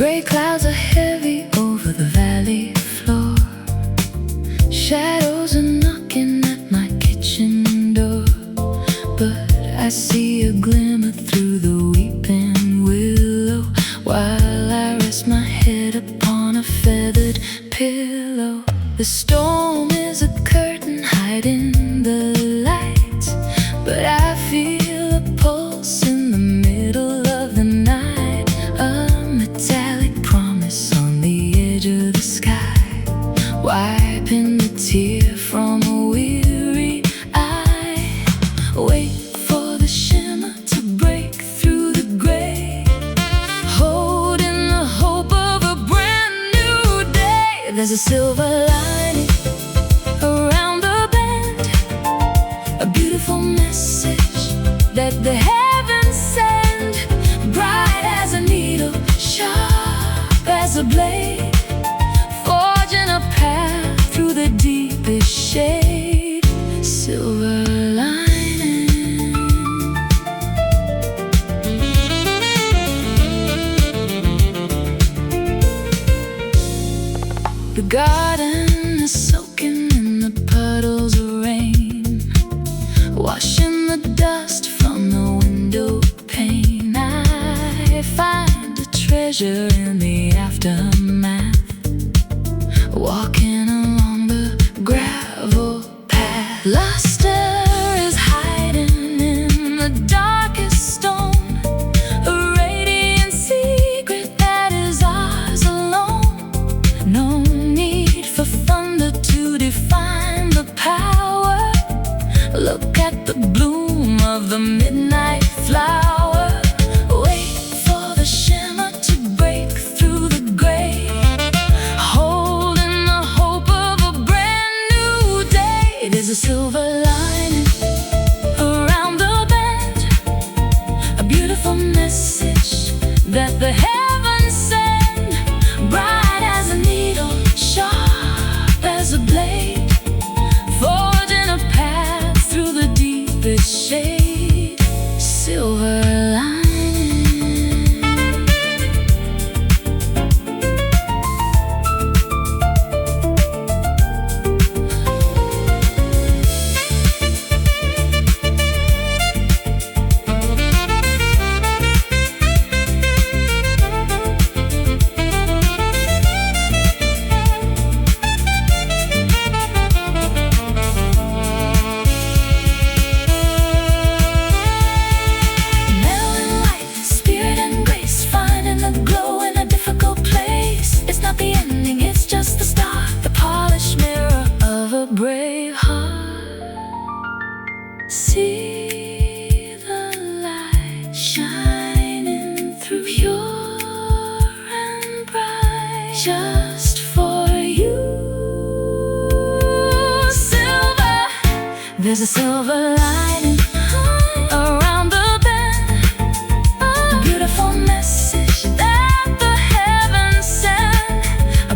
Gray clouds are heavy over the valley floor. Shadows are knocking at my kitchen door, but I see a glimmer through the weeping willow, while I rest my head upon a feathered pillow. The storm is a curtain hiding the light, but I feel a pulse in the middle of the night, a metallic promise on the edge of the sky, wiping the tear from a weary eye. Wait for the shimmer to break through the gray, holding the hope of a brand new day. There's a silver lining around the bend, a beautiful message that the heavens send, bright as a needle, sharp as a blade, forging a path through the deepest shade. Silver lining. The garden is soaking in the puddles of rain, washing the dust from the window pane. I find a treasure in the aftermath, walking along the gravel path. Luster is hiding in the darkest stone, a radiant secret that is ours alone. No need for thunder to define the power. Look at the bloom of the midnight flower. Wait for the shimmer to break through the gray, holding the hope of a brand new day. There's a silver lining around the bend, a beautiful message that the heavens send, bright as a needle, sharp as a blade, forging a path through the deepest shade. Silver lining. Brave heart, see the light shining through, pure and bright, just for you. Silver, there's a silver lining around the bend, a beautiful message that the heavens send,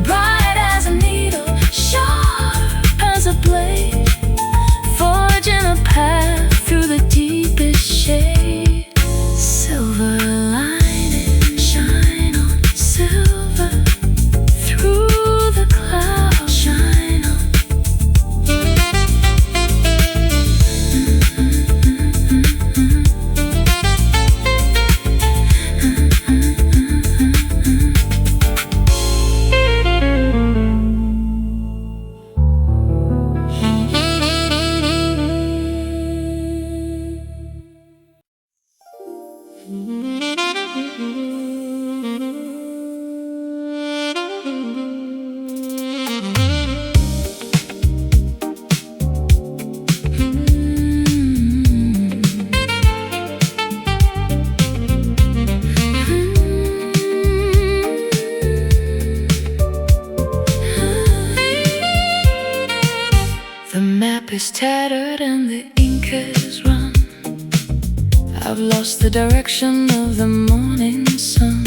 bright as a needle, sharp as a blade, forging a path through the deepest shade. Silver lining, shine on silver, through the clouds, shine on. The map is tattered and the ink has run. I've lost the direction of the morning sun.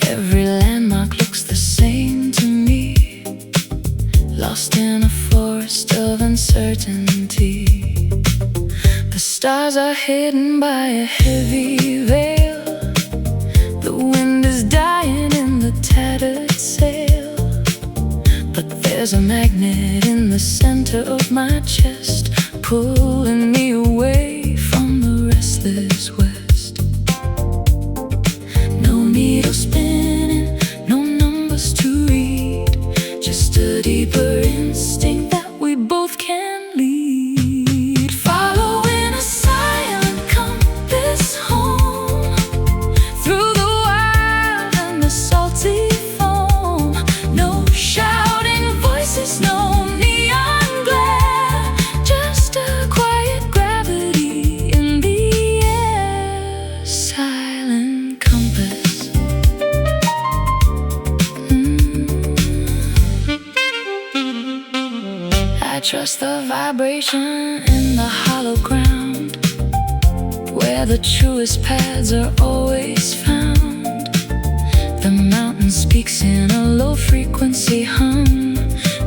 Every landmark looks the same to me, lost in a forest of uncertainty. The stars are hidden by a heavy veil. The wind is dying. tattered sail. But there's a magnet in the center of my chest, pulling me away from the restless west. No needle spinning, no numbers to read, just a deeper instinct that we both can lead. Following a silent compass home, through the wild and the salty foam. No shouting voices, no neon glare, just a quiet gravity in the air. Silent compass. I trust the vibration in the hollow ground, where the truest paths are always found. The mountain speaks in a low frequency hum,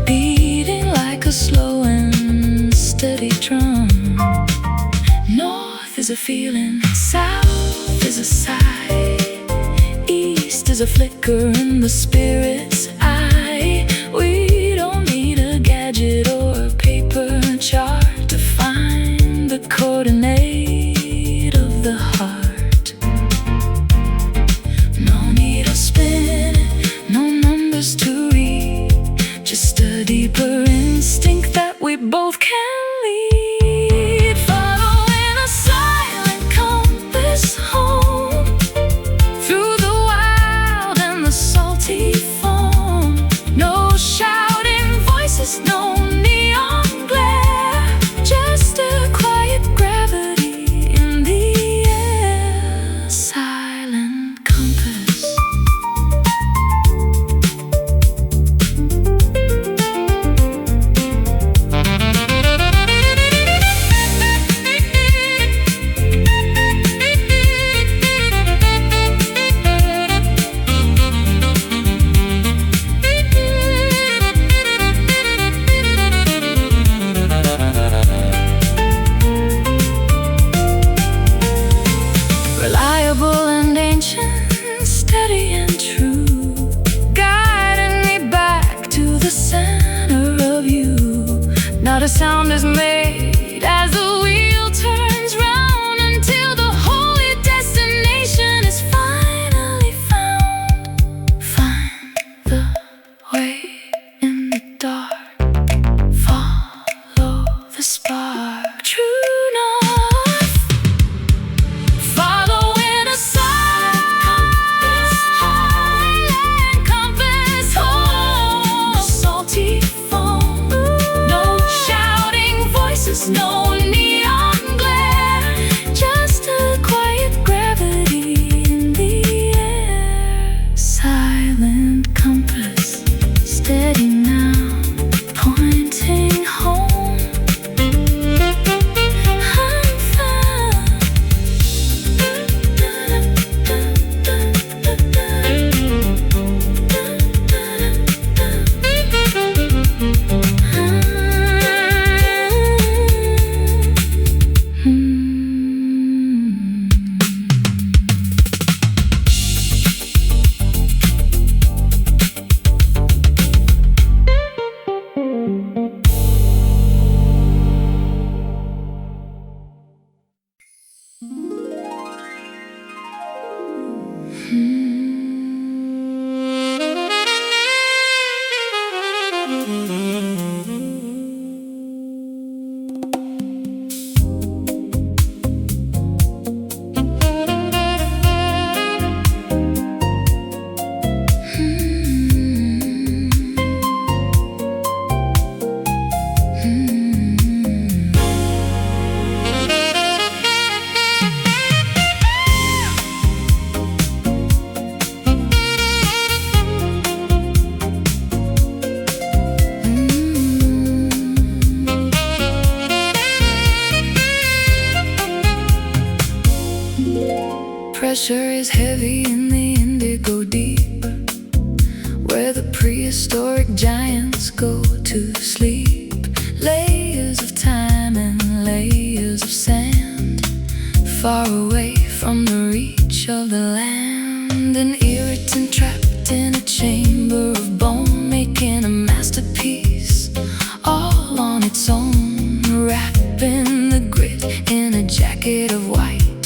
beating like a slow and steady drum. North is a feeling, south is a sigh, east is a flicker in the spirit's eye. We don't need a gadget or a paper chart to find the coordinate of the heart. No needle spinning, no numbers to read, just a deeper instinct that we both can lead. Following a silent compass home, through the wild and the salty foam. No shouting voices, no neon glare, just a quiet gravity in the air. Silent compass. Reliable and ancient, steady and true, guiding me back to the center of you. Not a sound is made as the wheel turns round, until the holy destination is finally found. Find the way in the dark, follow the spark. True north. Following a silent compass home, salty foam. No shouting voices, no neon glare, just a quiet gravity in the air. Silent compass, steady now, pointing home. I'm found. Pressure is heavy in the indigo deep, where the prehistoric giants go to sleep. Layers of time and layers of sand, far away from the reach of the land. An irritant trapped in a chamber of bone, making a masterpiece all on its own. Wrapping the grit in a jacket of white,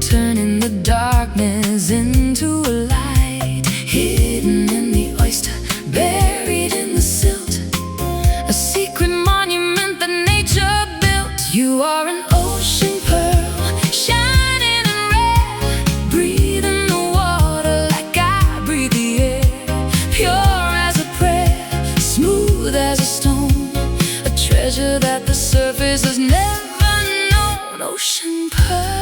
turning the darkness into a light. Hidden in the oyster, buried in the silt, a secret monument that nature built. You are an ocean pearl, shining and rare, breathing the water like I breathe the air. Pure as a prayer, smooth as a stone, a treasure that the surface has never known. Ocean pearl.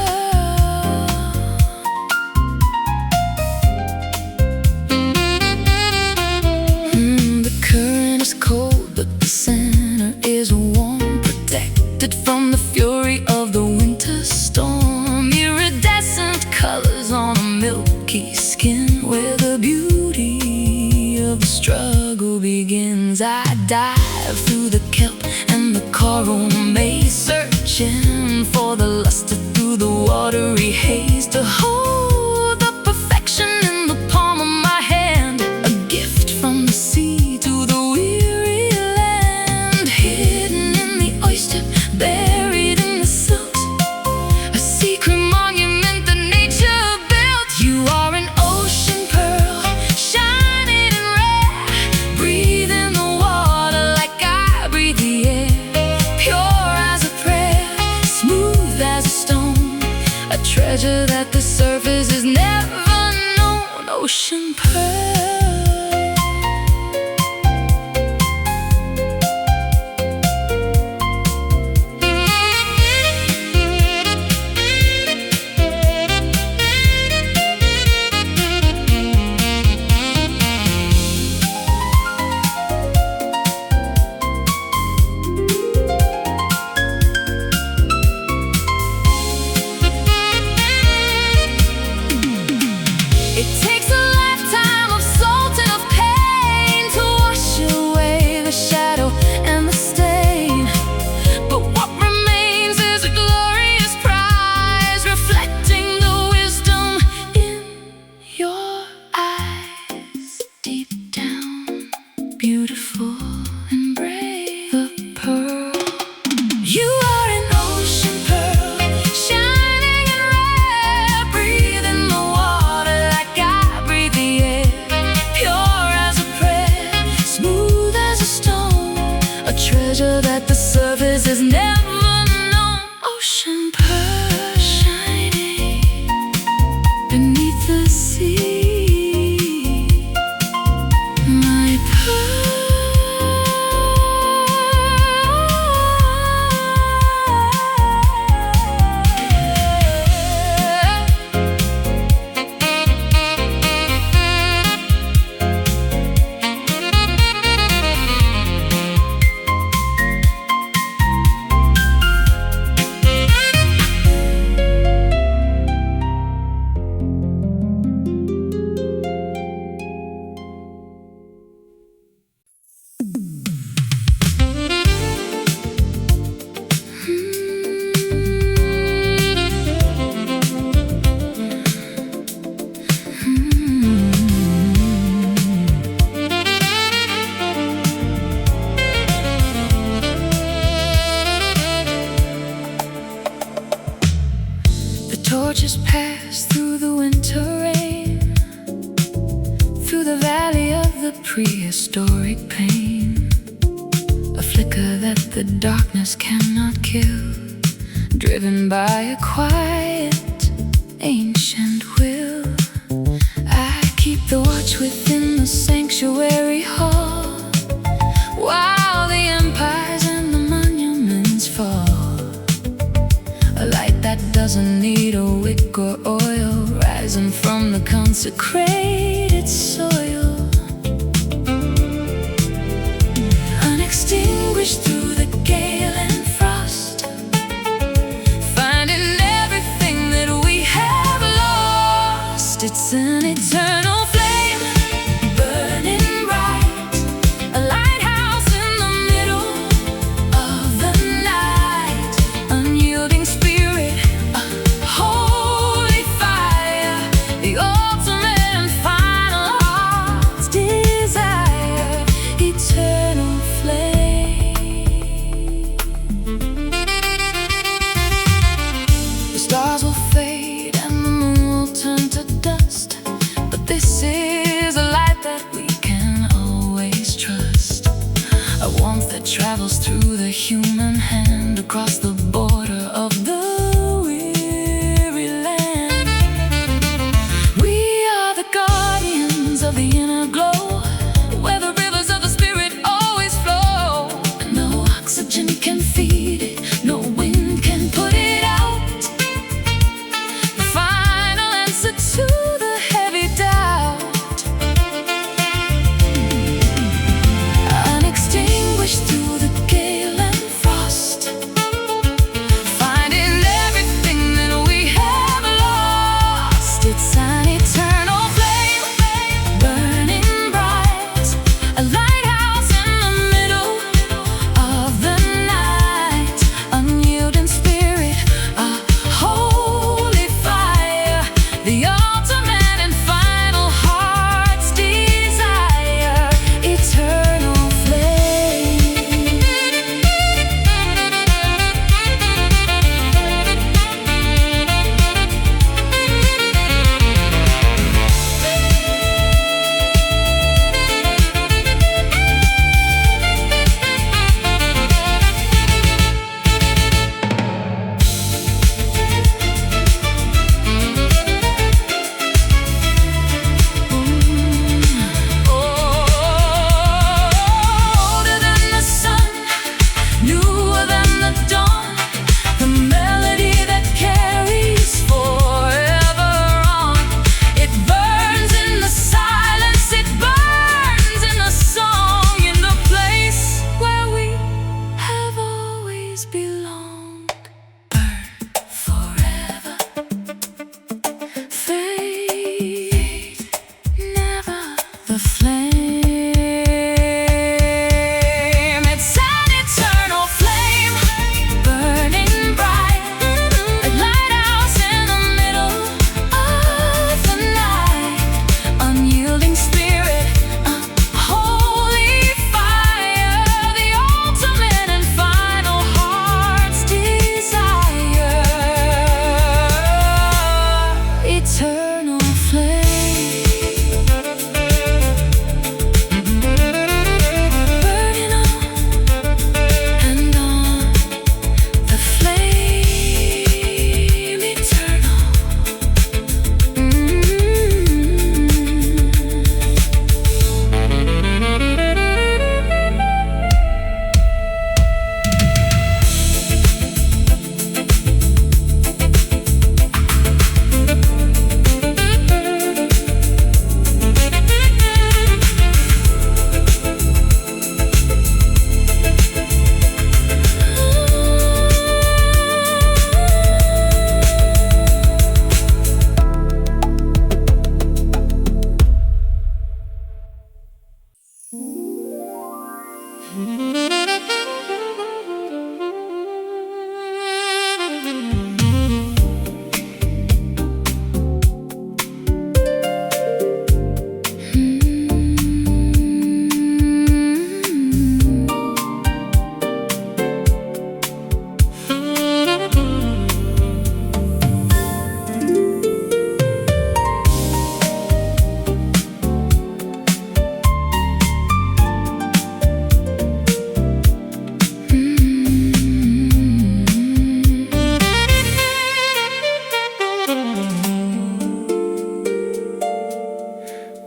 The current is cold, but the center is warm, protected from the fury of the winter storm. Iridescent colors on a milky skin, where the beauty of the struggle begins. I dive through the kelp and the coral maze, searching for the luster through the watery haze, to hold the perfection in the palm of my hand, a gift from the sea to the weary land. Hidden in the oyster, buried in the silt, a secret monument that nature built. You are an ocean pearl, shining and rare, breathing the water like I breathe the air. Pure as a prayer, smooth as a stone, a treasure that the surface has never known. Ocean pearl. It takes a lifetime of salt and of pain to wash away the shadow and the stain, but what remains is a glorious prize, reflecting the wisdom in your eyes. Deep down, beautiful and brave, a pearl. You are an ocean pearl, shining and rare, breathing the water like I breathe the air. Pure as a prayer, smooth as a stone, a treasure that the surface has never known. Ocean pearl, shining beneath the sea, my pearl. Torches pass through the winter rain, through the valley of the prehistoric pain, a flicker that the darkness cannot kill, driven by a quiet, ancient will. I keep the watch within the sanctuary hall, while the empires and the monuments fall. A light that doesn't need a wick or oil, rising from the consecrated soil, unextinguished through the gale and frost, finding everything that we have lost. It's an eternal flame, burning bright, a lighthouse in the middle of the night, unyielding spirit, a holy fire, the ultimate and final heart. Still travels through the human hand across the border of the weary land. We are the guardians of the inner glow, where the rivers of the spirit always flow. No oxygen can feed it, no wind can put it out. The final answer to the heavy doubt, unextinguished through the gale and frost, finding everything that we have lost. It's an eternal flame, burning bright, a lighthouse in the middle of the night, unyielding spirit, a holy fire, the ultimate and final heart's desire, eternal flame. Older than the sun, newer than the dawn, the melody that carries forever on. It burns in the silence, it burns in the song, in the place where we have always belonged. Burn forever, fade never. The flame, it's an eternal flame, burning bright, a lighthouse in the middle of the night, unyielding spirit, a holy fire, the ultimate and final heart's desire, eternal flame. Burning on and on, the flame eternal.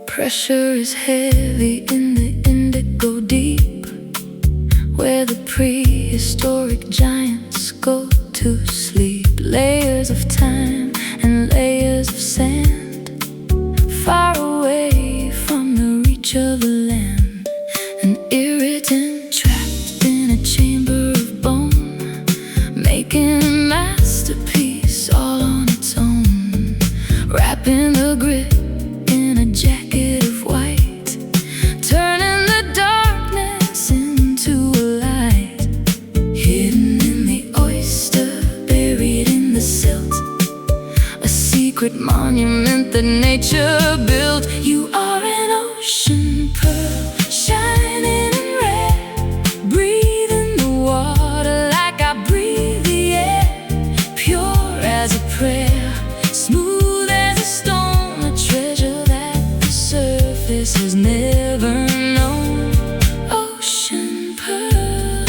Pressure is heavy in the indigo deep, where the prehistoric giants go to sleep. Layers of time and layers of sand, far away from the reach of the land. An irritant trapped in a chamber of bone, making a masterpiece all on its own. Wrapping the grit in a jacket of white, turning the darkness into a light. Hidden in the oyster, buried in the silt, a secret monument that nature built. You are an ocean pearl, shining and rare. Breathe in the water like I breathe the air. Pure as a prayer, smooth as a stone, a treasure that the surface has never known. Ocean pearl.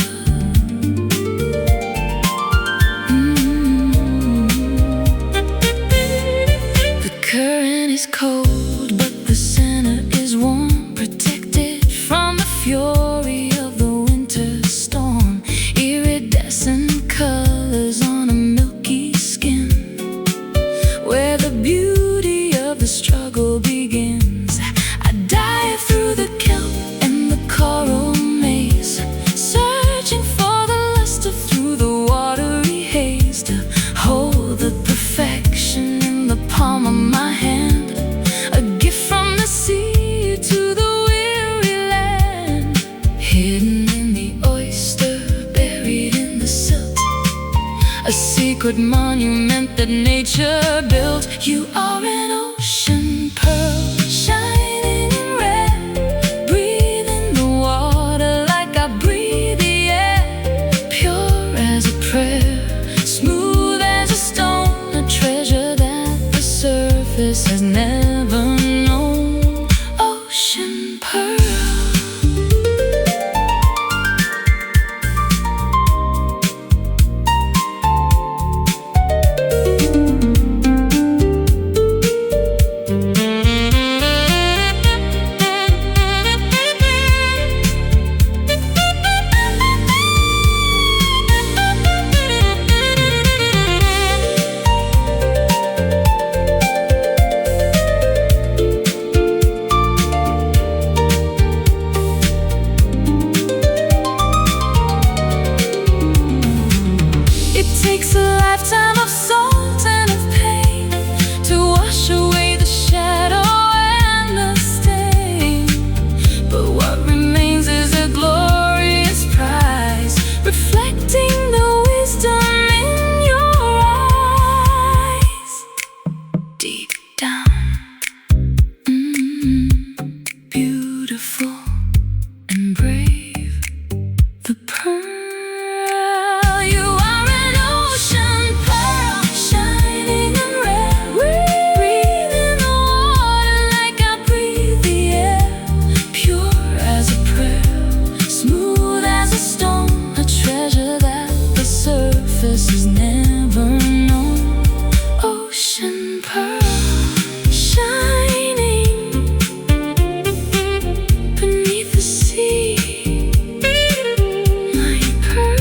a secret monument that nature built. You are an ocean pearl, shining red. Breathe in the water like I breathe the air. Pure as a prayer, smooth as a stone, a treasure that the surface has never known. Ocean pearl. Takes a lifetime of salt and of pain to wash away the shadow and the stain. But what remains is a glorious prize, reflecting the wisdom in your eyes. Deep down, beautiful and brave, the pearl. This is never known. Ocean pearl, shining beneath the sea. My pearl.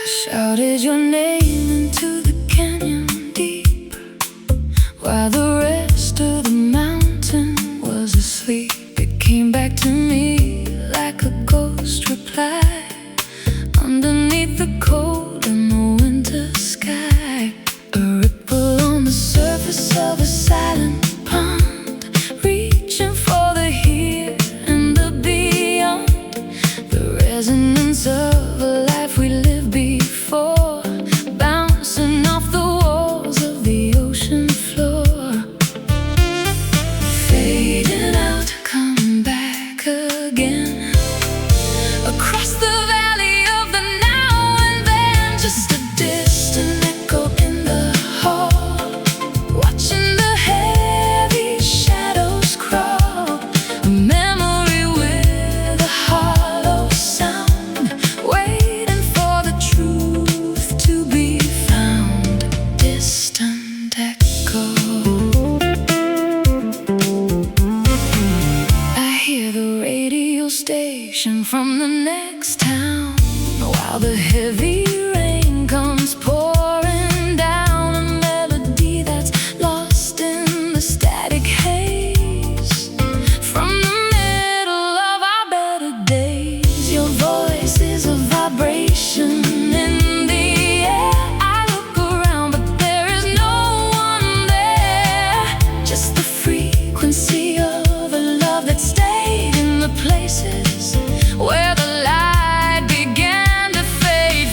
Shouted your name into the canyon deep, while the rest of the mountain was asleep. It came back to me like a ghost reply, underneath the cold and the winter sky. A ripple on the surface of a silent pond, reaching for the here and the beyond. The resonance of a life we lived before, bouncing off the walls of the ocean floor. Fading out, come back again, across the valley of the now and then. Just a distant echo in the hall, watching the heavy shadows crawl. A memory with a hollow sound, waiting for the truth to be found. Distant echo. I hear the radio station from the next town, while the heavy rain comes pouring down. A melody that's lost in the static haze, from the middle of our better days. Your voice is a vibration in the air. I look around, but there is no one there. Just the frequency of a love that stayed in the places where the light began to fade.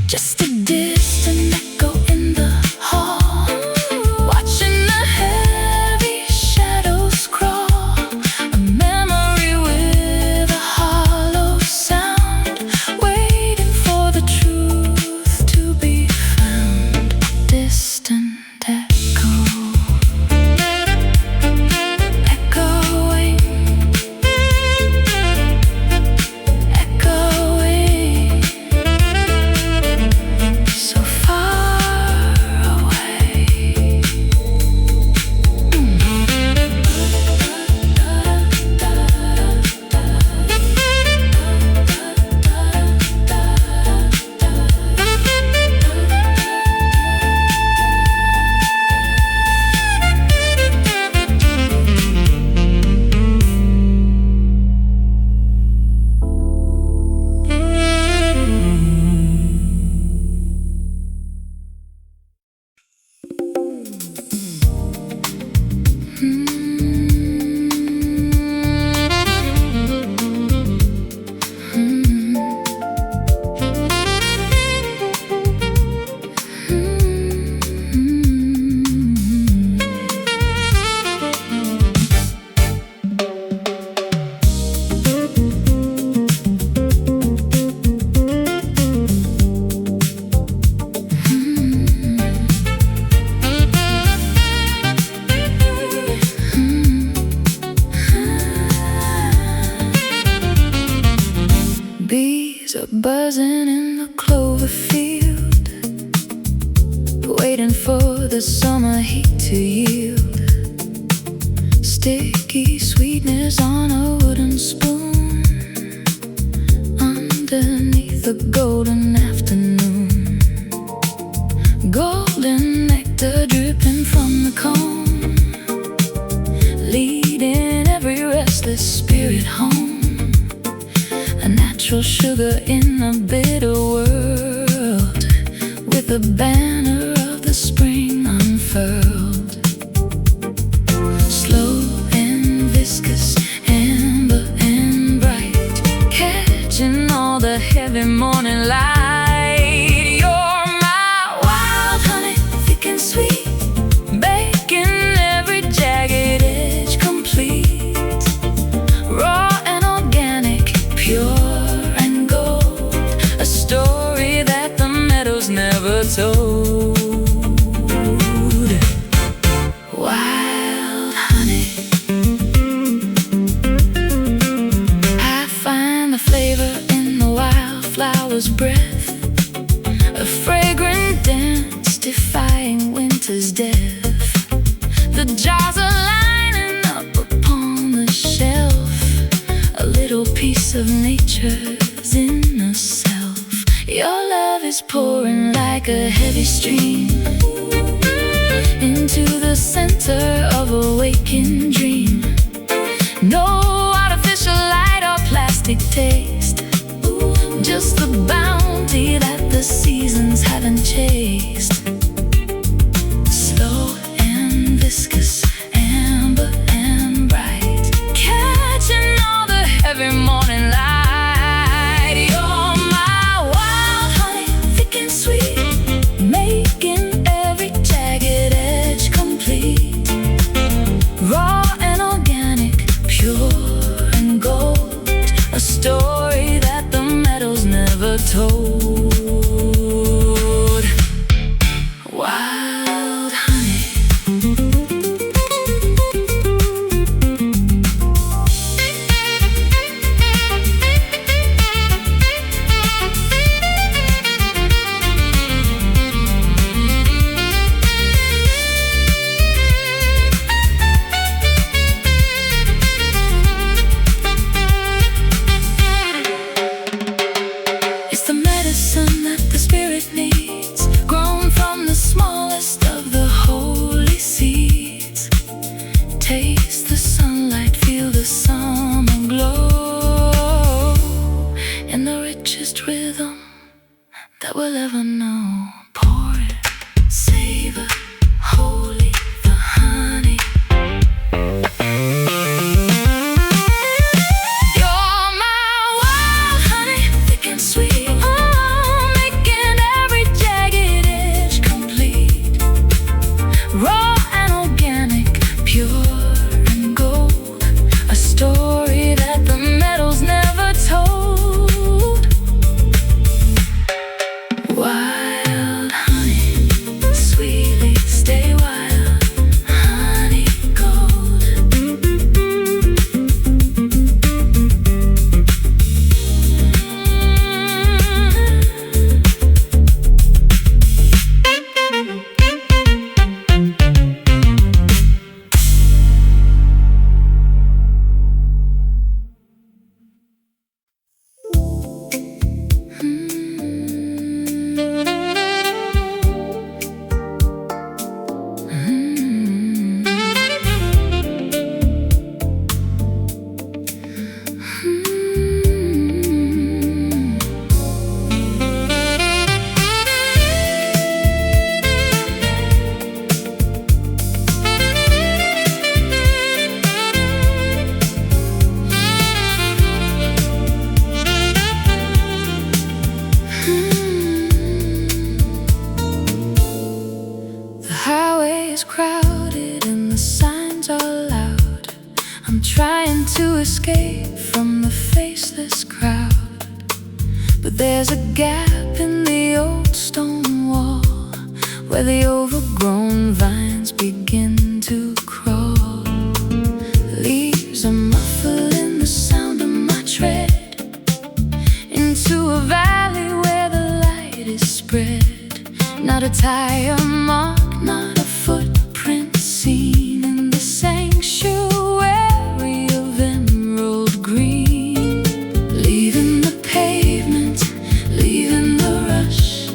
just a distant echo in the hall, watching the heavy shadows crawl. A memory with a hollow sound, waiting for the truth to be found. Distant echo, echoing, echoing, so far away. Bees are buzzing in the clover field, waiting for the summer heat to yield. Sticky sweetness on a wooden spoon, underneath the golden afternoon. Golden nectar dripping from the cone, leading every restless spirit home. A natural sugar in a bitter world, with the banner of the spring unfurled. Slow and viscous, amber and bright, catching all the heavy morning light. You're my wild honey, thick and sweet, baking every jagged edge complete. Raw and organic, pure and gold, a story that the meadows never told. Wild honey, I find the flavor in the wildflower's breath, a fragrant dance defying winter's death. The jars are lining up upon the shelf, a little piece of nature's inner self. Your love is pouring like a heavy stream into the center of a waking dream. No artificial light or plastic taste, just the bounty that the seasons haven't chased. Slow and viscous, amber and bright, catching all the heavy morning light. You're my wild honey, thick and sweet, making every jagged edge complete. Raw and organic, pure and gold, a story that the meadows never told. Wild honey, it's the medicine that the spirit needs, grown from the smallest of the holy seeds. Taste the sunlight, feel the summer glow, in the richest rhythm that we'll ever know. Pour it, savor, holy, the honey. You're my wild honey, thick and sweet, making every trying to escape from the faceless crowd. But there's a gap in the old stone wall where the overgrown vines begin to crawl. Leaves are muffling the sound of my tread into a valley where the light is spread. Not a tire mark, not a footprint seen in the sanctuary of emerald green. Leaving the pavement, leaving the rush,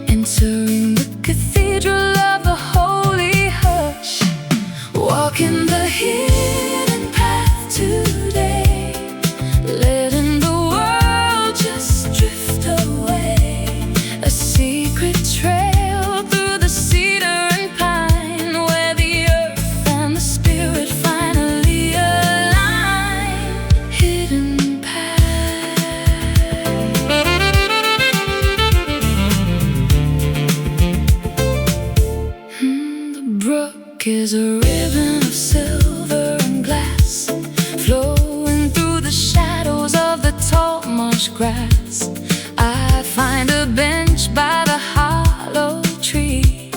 entering the cathedral of the holy hush. Walking the hidden path today, letting the world just drift away. A secret trail through the cedar and pine, where the earth and the spirit finally align. Hidden path. The brook is a ribbon of silver and glass, flowing through the shadows of the tall marsh grass. I find a bench by the hollow tree,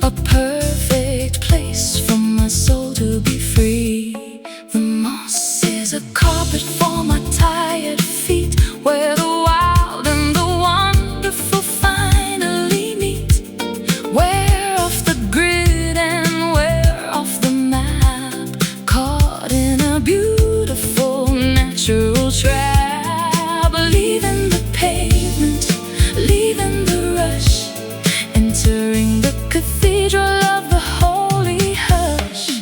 a perfect place for my soul to be free. The moss is a carpet for my tired feet, where the wild and the wonderful finally meet. We're off the grid and we're off the map, caught in a beautiful natural trap. Leaving the pavement, leaving the rush, entering the cathedral of the holy hush.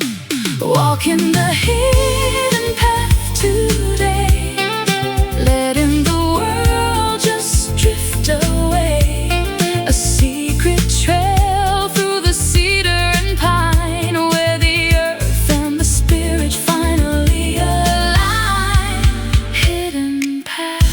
Walking the hidden path today, letting the world just drift away. A secret trail through the cedar and pine, where the earth and the spirit finally align. Hidden path.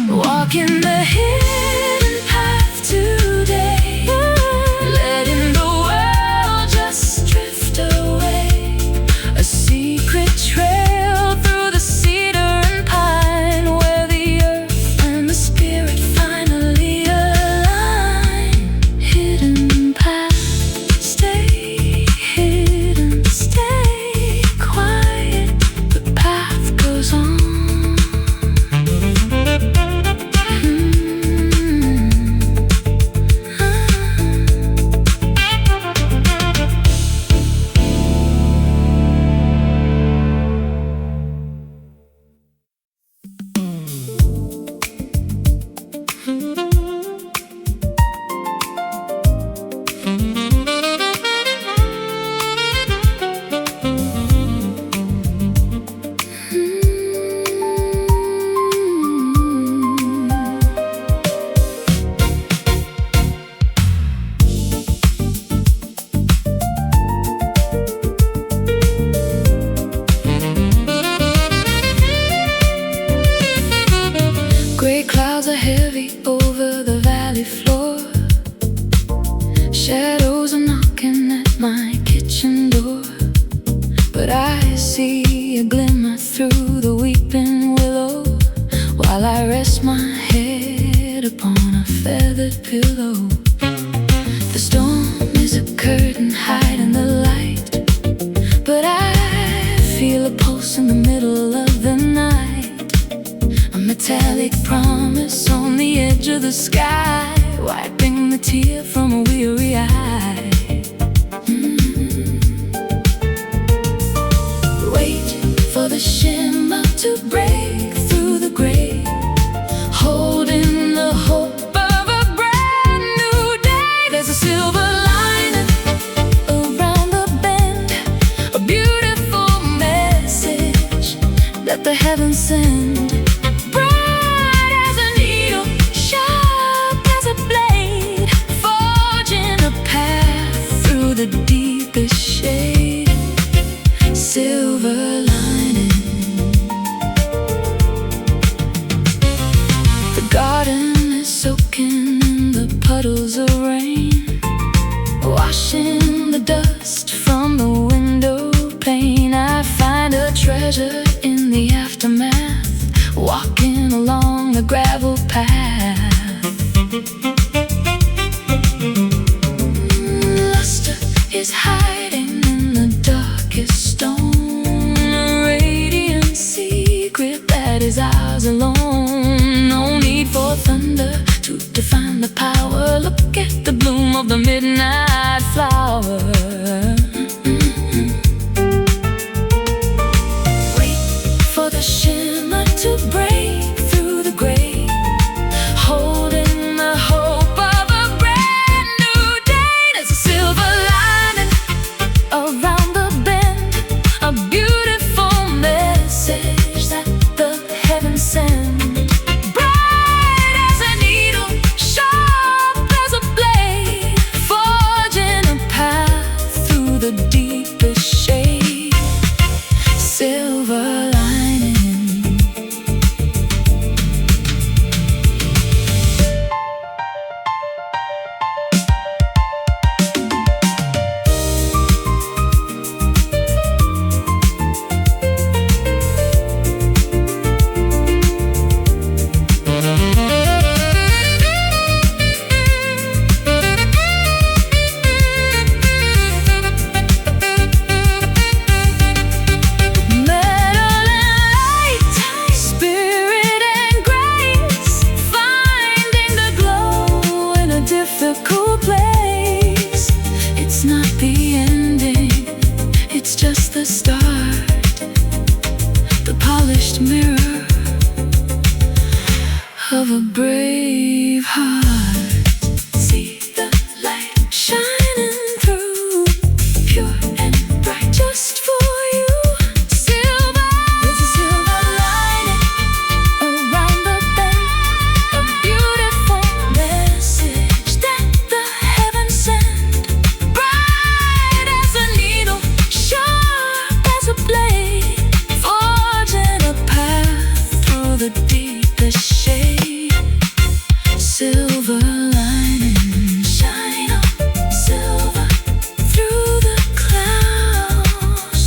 Walking the hidden path today, letting the world just drift away. A secret trail through the cedar and pine, where the earth and the spirit finally align. Hidden path, stay hidden, stay quiet. The path goes on. Shadows are knocking at my kitchen door, but I see a glimmer through the weeping willow, while I rest my head upon a feathered pillow. The storm metallic promise on the edge of the sky, wiping the tear from a weary eye. Wait for the shimmer to break through the gray, holding the hope of a brand new day. There's a silver lining around the bend, a beautiful message that the heavens send. Bright as a needle, sharp as a blade, forging a path through the deepest shade. Silver lining. The garden is soaking in the puddles of rain, washing the dust from the window pane. I find a treasure in the aftermath, walking along the gravel path. Luster is hiding in the darkest stone, a radiant secret that is ours alone. No need for thunder to define the power. Look at the bloom of the midnight flower. Wait for the shimmer to break through the gray, holding the hope of a brand new day. There's a silver lining around the bend, a beautiful message that the heavens send. Bright as a needle, sharp as a blade, forging a path through the deepest shade. Silver lining. Difficult place. It's not the ending, it's just the start. The polished mirror of a brave heart. See the light shining through, pure and bright, just for you. Silver. There's a silver lining around the bend, a beautiful message that the heavens send. Bright as a needle, sharp as a blade, forging a path through the deepest shade. Silver lining, shine on silver through the clouds.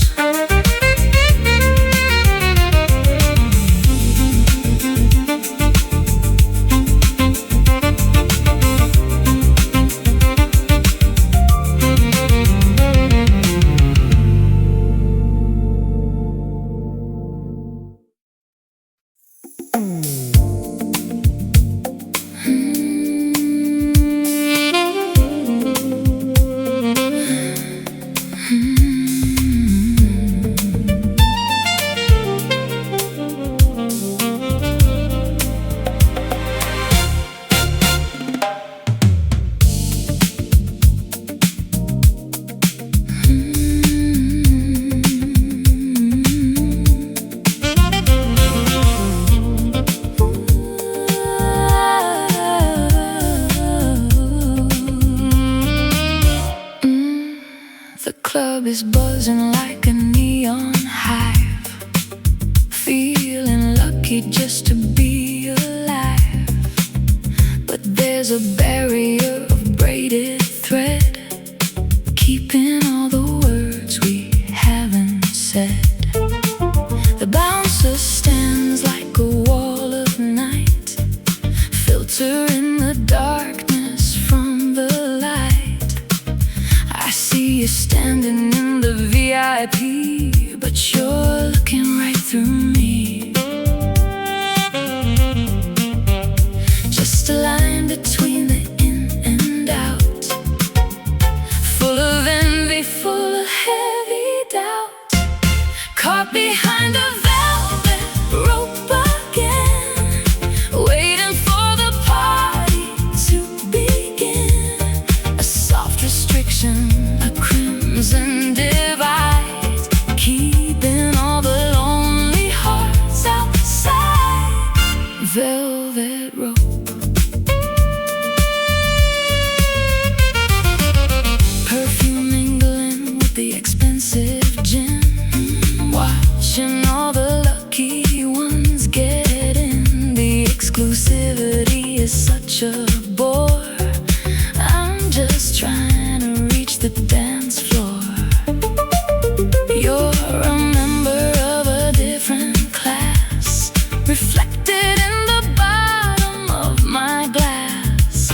The club is buzzing like a neon hive, feeling lucky just to be alive. But there's a barrier of braided thread, keeping all the words we haven't said. The bouncer stands like a wall of night, filtering the darkness from the light. I see you standing in the VIP, but you're looking right through me. such a bore. I'm just trying to reach the dance floor. You're a member of a different class, reflected in the bottom of my glass.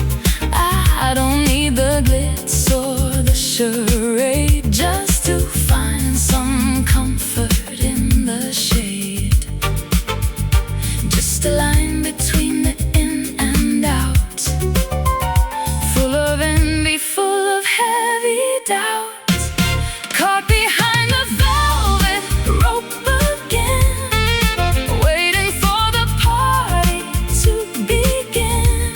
I don't need the glitz or the charade, just to find some comfort in the shade. Just a line between the in and out, full of envy, full of heavy doubt. Caught behind the velvet rope again, waiting for the party to begin.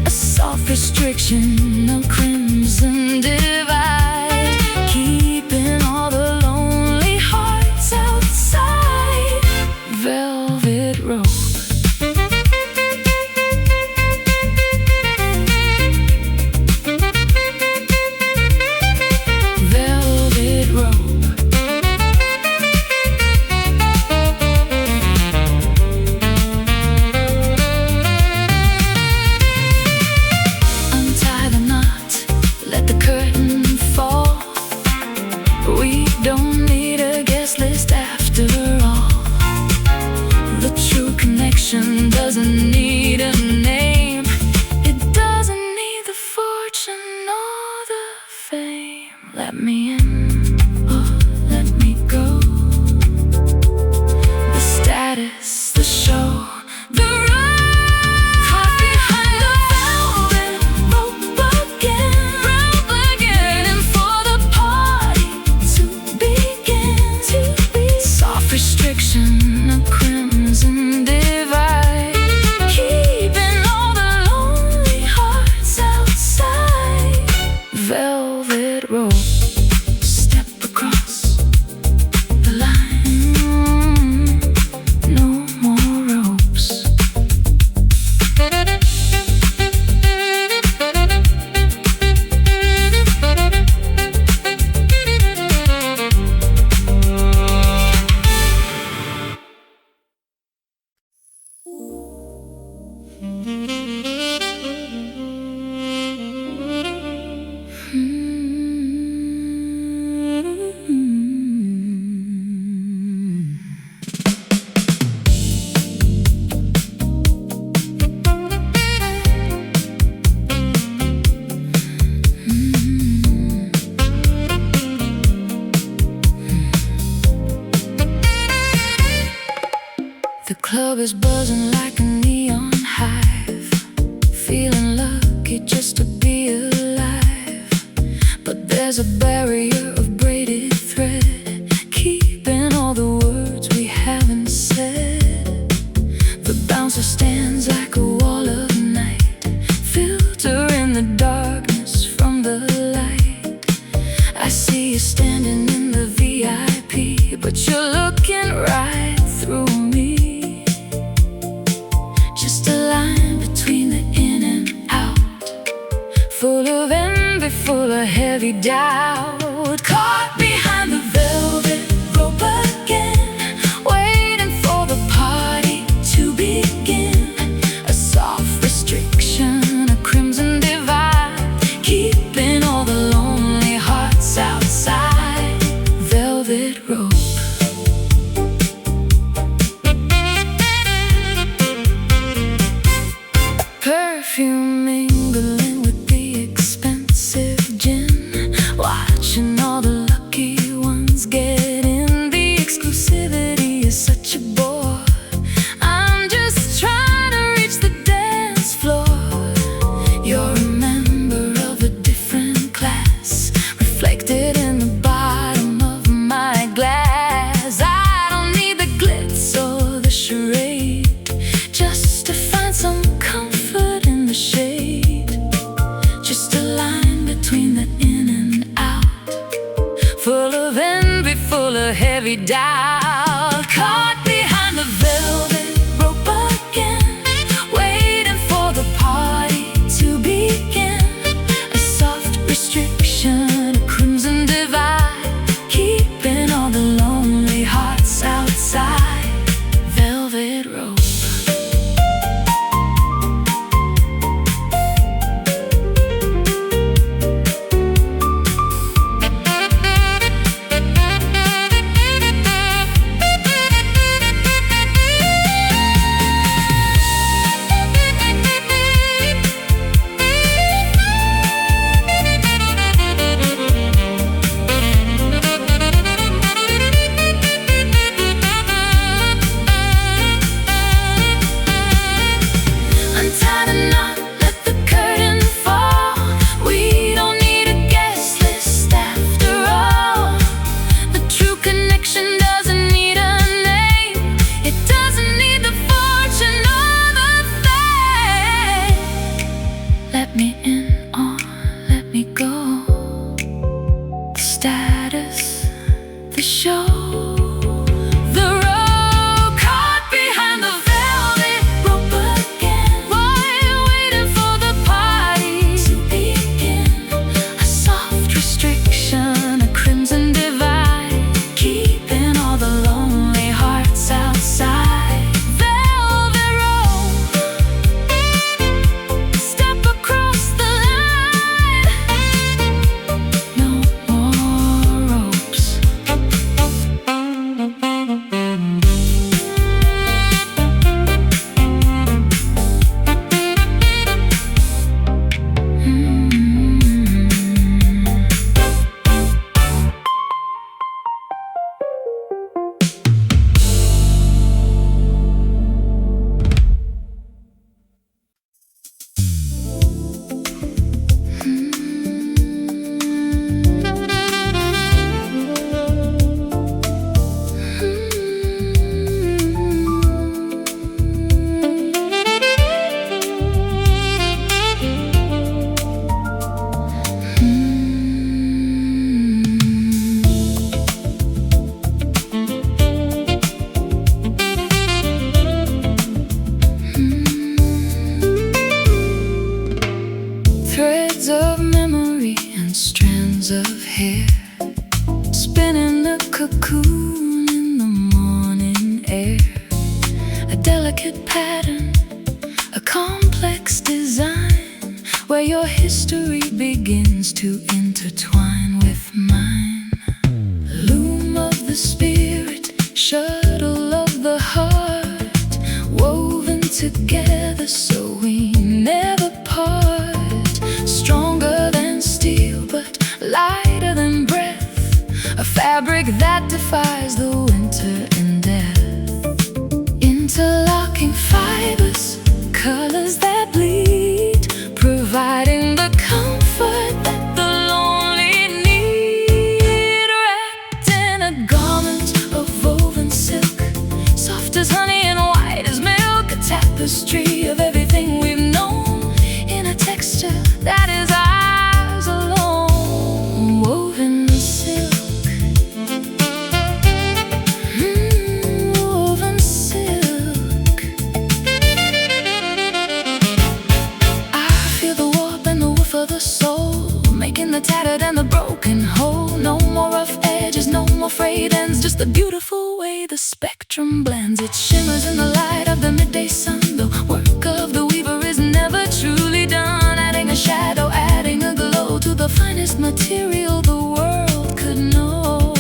A soft restriction, a crimson divide, keeping all the lonely hearts outside. Velvet rope. Don't need a guest list after all. The true connection doesn't need a name. It doesn't need the fortune or the fame. Let me in or let me go. The status, the show, the restriction, a crimson divide, keeping all the lonely hearts outside. Velvet rope, step across the line, no more ropes. The club is buzzing like a neon hive, feeling lucky just to be alive. But there's a barrier of braided thread, keeping all the words we haven't said. The bouncer stands like a wall of night, filtering the darkness from the light. I see you standing in the VIP, but you're looking right through me. Full of envy, full of heavy doubt. Caught behind the velvet rope again, waiting for the party to begin. A soft restriction, a crimson divide, keeping all the lonely hearts outside. Velvet rope. Perfume mingling with the expensive gin, watching all the lucky ones get in. The exclusivity is such a bore. I'm just trying to reach the dance floor. You're a member of a different class, reflected in the bottom of my glass. I don't need the glitz or the charade, just to find some comfort in the shade. Just a line between the in and out, full of envy, full of heavy doubt. Caught behind the velvet rope again, waiting for the party to begin. A soft restriction, a crimson divide, keeping all the lonely hearts outside. Velvet rope. air, a delicate pattern, a complex design, where your history begins to intertwine with mine. Loom of the spirit, shuttle of the heart, woven together so we never part. Stronger than steel but lighter than breath, a fabric that defies the winter and death. Interlocking fibers, colors that bleed, providing the comfort that the lonely need. Wrapped in a garment of woven silk, soft as honey and white as milk, a tapestry of everything we've known, in a texture that is ours alone. Woven silk, woven silk. I feel the warp and the woof of the soul, making the tattered and the broken whole. No more rough edges, no more frayed ends, just the beautiful way the spectrum blends. It shimmers in the light of the midday sun. The work of the weaver is never truly done, adding a shadow, adding a glow to the finest material the world could know.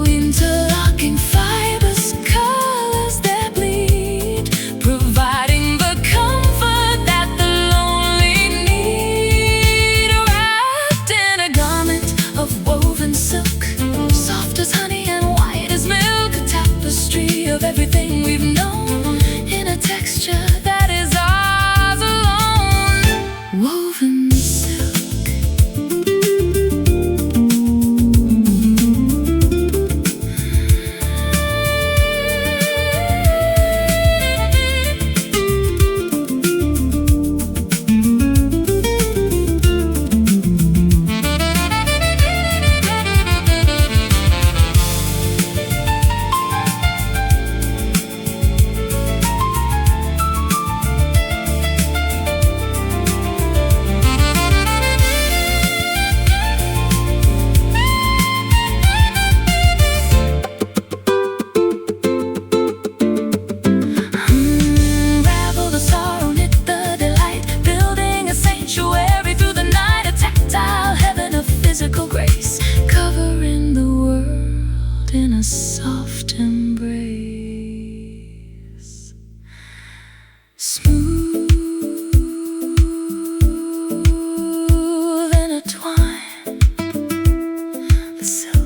Interlocking fibers, colors that bleed, providing the comfort that the lonely need. Wrapped in a garment of woven silk, soft as honey and white as milk, a tapestry of everything we've known, in a texture that is ours alone. Woven silk. Physical grace, covering the world in a soft embrace. Smooth intertwine, the silk.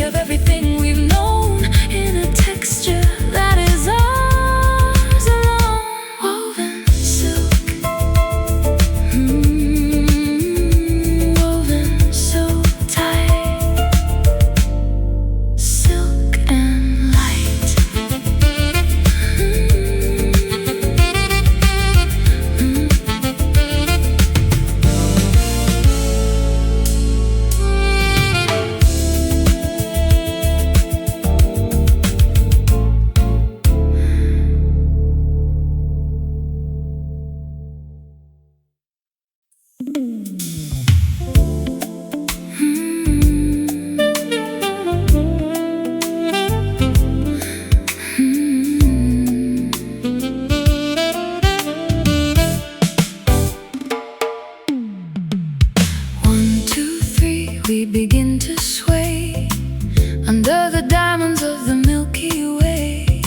Of everything we've known, in a texture that is ours alone. Woven silk, woven so tight, silk and light. We begin to sway under the diamonds of the Milky Way.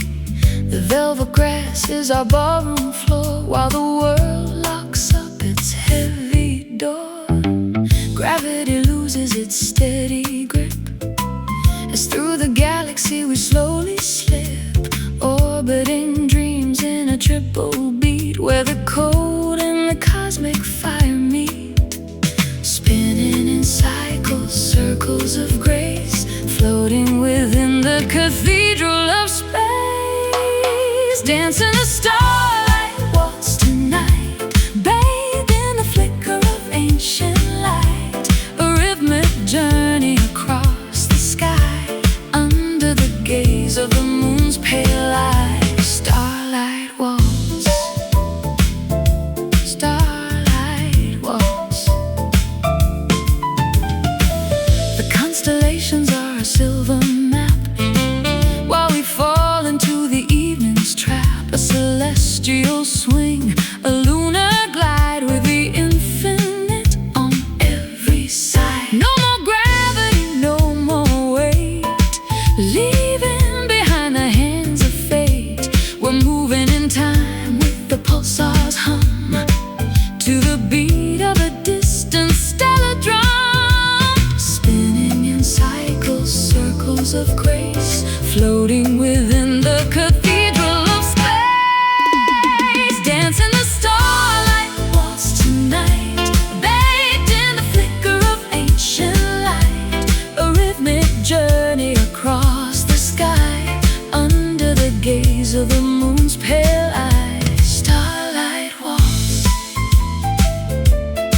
The velvet grass is our ballroom floor, while the world locks up its heavy door. Gravity loses its steady grip as through the galaxy we slowly slip, orbiting dreams in a triple beat, where the cold and the cosmic fire meet. Spinning in cycles, circles of grace, floating within the cathedral of space. Dancing the stars. swing, a lunar glide with the infinite on every side. No more gravity, no more weight, leaving behind the hands of fate. We're moving in time with the pulsar's hum, to the beat of a distant stellar drum, spinning in cycles, circles of grace, floating within the cathedral of space. Dance in the starlight waltz tonight, bathed in the flicker of ancient light, a rhythmic journey across the sky, under the gaze of the moon's pale eyes. Starlight waltz,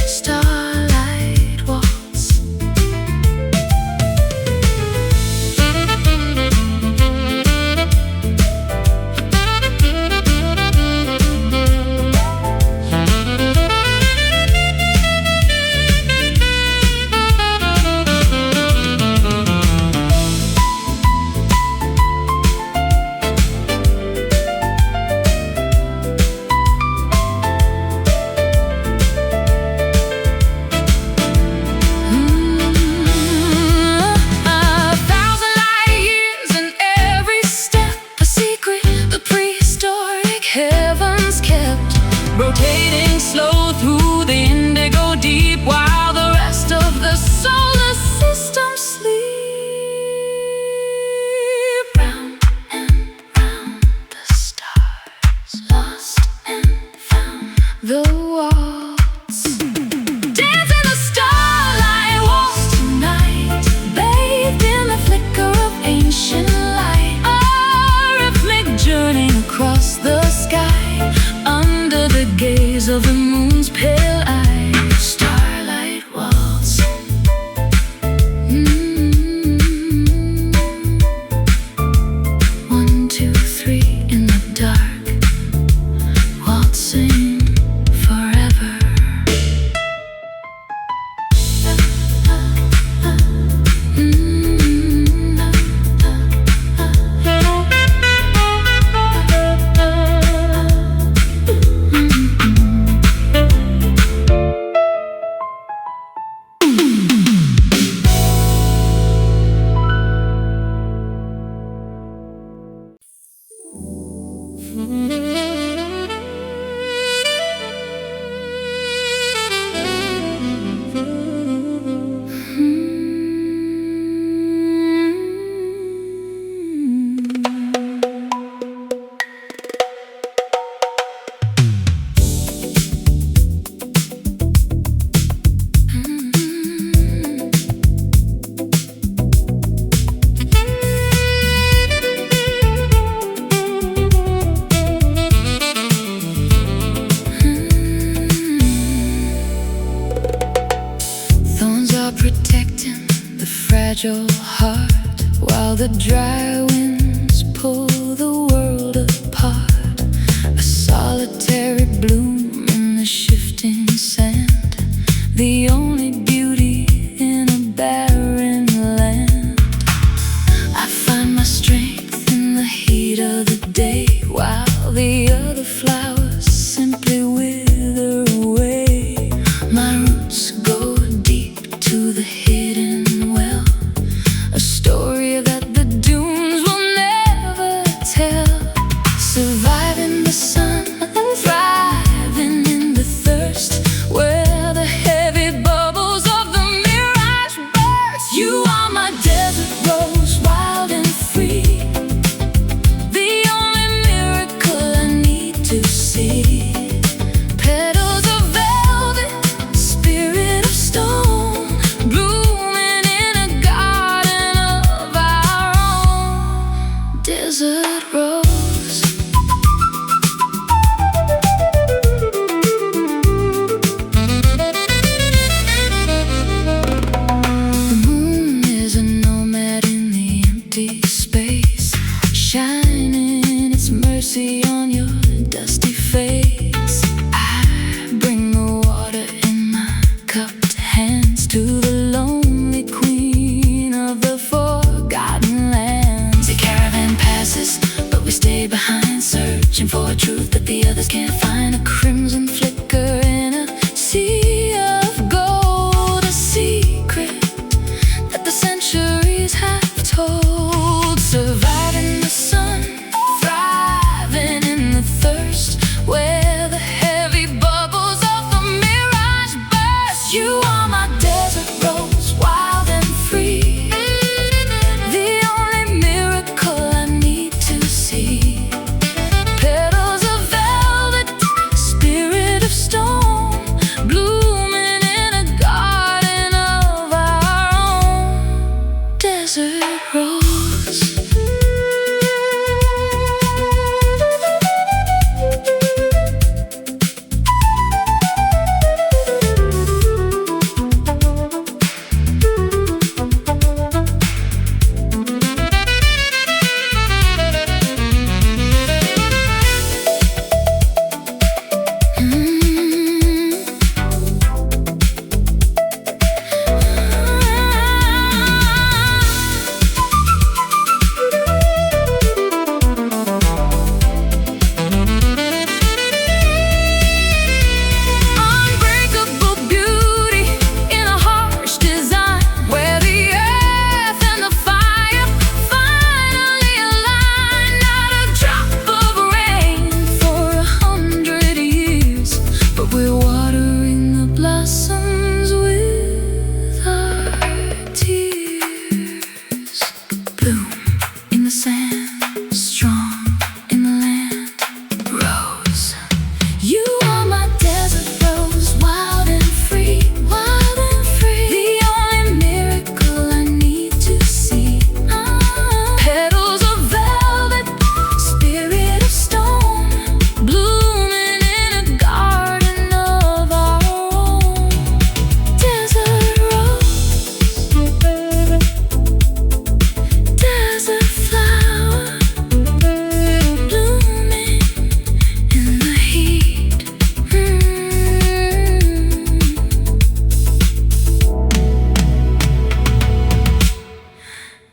starlight waltz. Rotating slow through the indigo deep, while the rest of the solar system sleep. Round and round the stars, lost and found. The waltz. Dance in the starlight waltz tonight, bathed in the flicker of ancient light, a rhythmic journey across the sky, under the gaze of the moon's pale eyes. Starlight waltz. One, two, three in the dark, waltzing forever. Protecting the fragile heart, while the dry winds pull the world apart. A solitary bloom in the shifting sand, the only beauty in a barren land. I find my strength in the heat of the day, while the other flowers simply wither away. My roots go deep to the hidden well, a story that the dunes will find a crimson flicker in a sea of gold, a secret that the centuries have told. Surviving the sun, thriving in the thirst, where the heavy bubbles of the mirage burst. You are my desert rose, wild and free, the only miracle I need to see. Petals of velvet, spirit of stone, blooming in a garden of our own. Desert rose.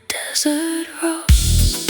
Desert rose.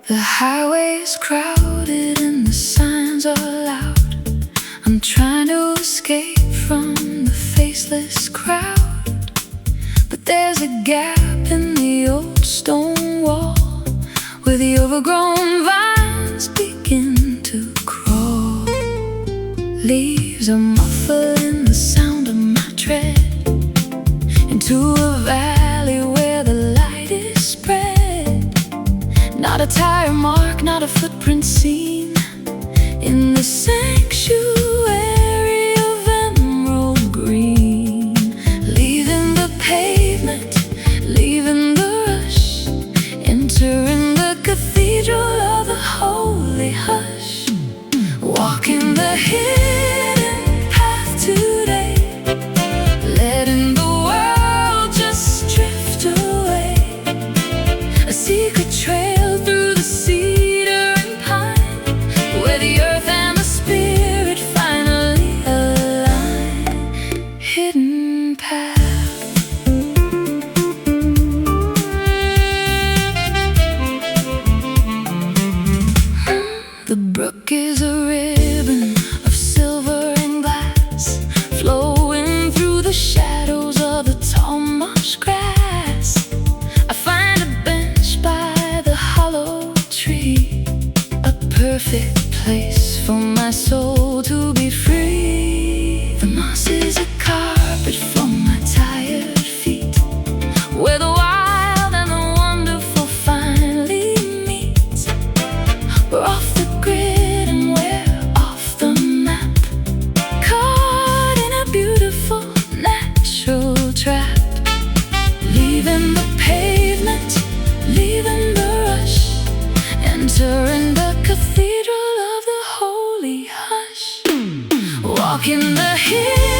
The highway is crowded and the signs are loud. I'm trying to escape from the faceless crowd, but there's a gap in the old stone wall where the overgrown vines begin to crawl. Leaves are muffling the sound of my tread into a valley where the light is spread. Not a tire mark, not a footprint seen in the sanctuary of emerald green. Leaving the pavement, leaving the rush, entering the cathedral of the holy hush. Walking the hidden path today, letting the world just drift away. A secret trail through the cedar and pine, where the earth and the spirit finally align. Hidden path. The brook is a ribbon of silver and glass, flowing through the shadows of the tall marsh grass. I find a bench by the hollow tree, a perfect place for for my soul to be free. The moss is a carpet for my tired feet, where the wild and the wonderful finally meet. We're off the grid and we're off the map, caught in a beautiful natural trap. Leaving the pavement, leaving the rush, entering the cathedral of the holy hush. Walking the hill